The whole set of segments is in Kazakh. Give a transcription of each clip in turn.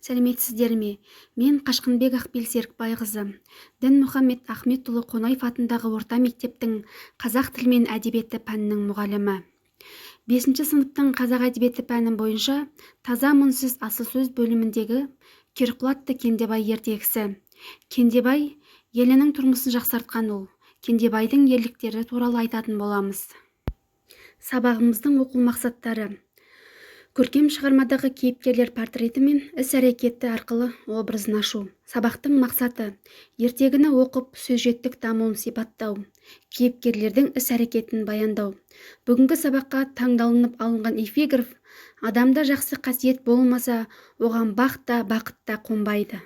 Сәлеметсіздер ме? Мен Қашқынбек Ақбел Серікбайқызы, Дінмұхамед Ахметұлы Қонаев атындағы орта мектептің қазақ тілі мен әдебиеті пәнінің мұғалімі. 5-ші сыныптың қазақ әдебиеті пәні бойынша таза мұңсыз асыл сөз бөліміндегі Керқұл Кендебай ертегісі. Кендебай елінің тұрмысын жақсартқан ол. Кендебайдың ерліктері туралы айтатын боламыз. Сабағымыздың оқу мақсаттары: көркем шығармадағы кейіпкерлер портреті мен іс-әрекеті арқылы образын ашу. Сабақтың мақсаты: ертегіні оқып сюжеттік дамуын сипаттау, кейіпкерлердің іс-әрекетін баяндау. Бүгінгі сабаққа таңдалынып алынған эпиграф: адамда жақсы қасиет болмаса, оған бақ та бақыт та қонбайды.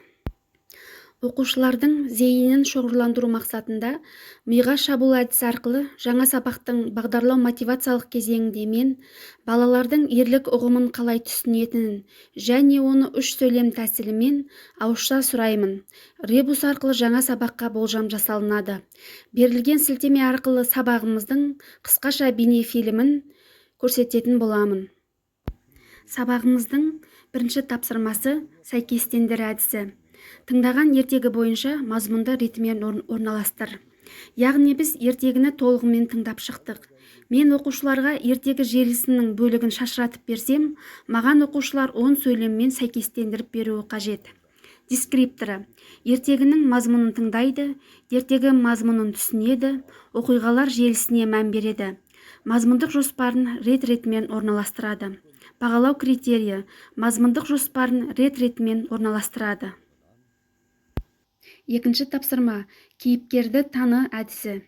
Оқушылардың зейінін шоғырландыру мақсатында миға шабуыл әдісі арқылы жаңа сабақтың бағдарлау мотивациялық кезеңінде мен балалардың ерлік ұғымын қалай түсінетінін және оны үш сөйлем тәсілімен ауызша сұраймын. Ребус арқылы жаңа сабаққа болжам жасалынады. Берілген сілтеме арқылы сабағымыздың қысқаша бейнефильмін көрсететін боламын. Сабағымыздың бірінші тапсырмасы сәйкестендір әдісі. Тыңдаған ертегі бойынша мазмұнды ретімен орналастыр. Яғни біз ертегіні толығымен тыңдап шықтық. Мен оқушыларға ертегі желісінің бөлігін шашыратып берсем, маған оқушылар 10 сөйлеммен сәйкестендіріп беруі қажет. Дескрипторы: ертегінің мазмұнын тыңдайды, ертегі мазмұнын түсінеді, оқиғалар желісіне мән береді. Мазмұндық жоспарын рет-ретімен орналастырады. Бағалау критерийі: мазмұндық жоспарын рет-ретімен орналастырады. Екінші тапсырма: кейіпкерді таны әдісі.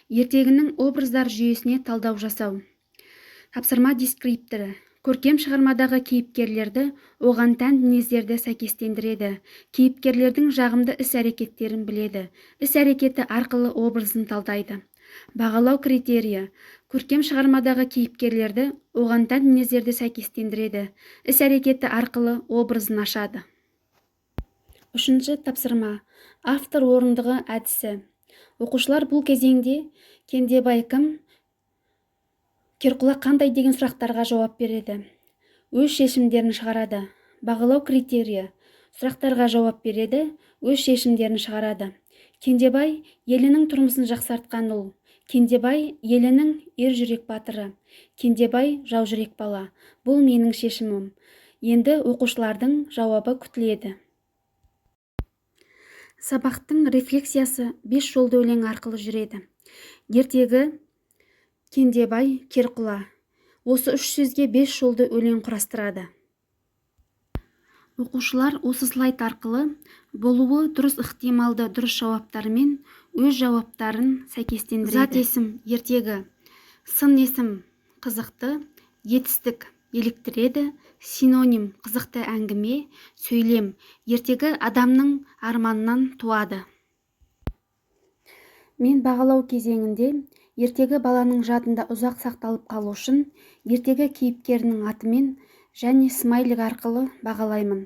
Ертегінің образдар жүйесіне талдау жасау. Тапсырма дескрипторы: көркем шығармадағы кейіпкерлерді оған тән мінездерді сәйкестендіреді. Кейіпкерлердің жағымды іс-әрекеттерін біледі. Іс-әрекеті арқылы образын талдайды. Бағалау критерийі: көркем шығармадағы кейіпкерлерді оған тән мінездерді сәйкестендіреді. Іс-әрекеті арқылы образын ашады. Үшінші тапсырма: автор орындығы әдісі. Оқушылар бұл кезеңде Кендебай кім, Керқұл қандай деген сұрақтарға жауап береді. Өз шешімдерін шығарады. Бағалау критерийі: сұрақтарға жауап береді, өз шешімдерін шығарады. Кендебай елінің тұрмысын жақсартқан ол. Кендебай елінің ер жүрек батыры. Кендебай жау жүрек бала. Бұл менің шешімім. Енді оқушылардың жауабы күтіледі. Сабақтың рефлексиясы 5 жолды өлең арқылы жүреді. Ертегі, Кендебай, Керқұл. Осы үш сөзге 5 жолды өлең құрастырады. Оқушылар осы слайд арқылы болуы дұрыс ықтималды дұрыс жауаптарымен өз жауаптарын сәйкестендіреді. Зат есім ертегі, сын есім қызықты, етістік еліктіреді, синоним қызықты әңгіме, сөйлем ертегі адамның арманынан туады. Мен бағалау кезеңінде ертегі баланың жадында ұзақ сақталып қалу үшін ертегі кейіпкерінің атымен және смайлик арқылы бағалаймын.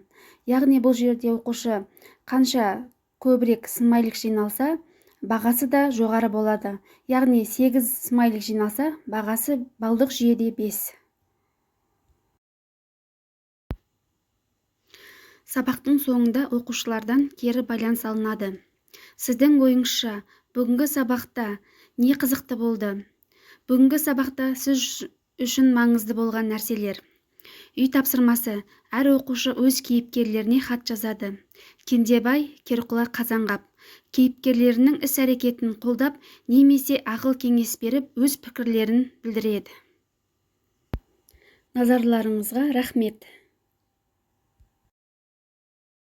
Яғни бұл жерде оқушы қанша көбірек смайлик жиналса, бағасы да жоғары болады. Яғни 8 смайлик жиналса, бағасы балдық жүйеде 5. Сабақтың соңында оқушылардан кері байланыс алынады. Сіздің ойыңызша, бүгінгі сабақта не қызықты болды? Бүгінгі сабақта сіз үшін маңызды болған нәрселер. Үй тапсырмасы: әр оқушы өз кейіпкерлеріне хат жазады. Кендебай, Керқұл Қазанғап кейіпкерлерінің іс-әрекетін қолдап немесе ақыл-кеңес беріп өз пікірлерін білдіреді. Назарларыңызға рахмет.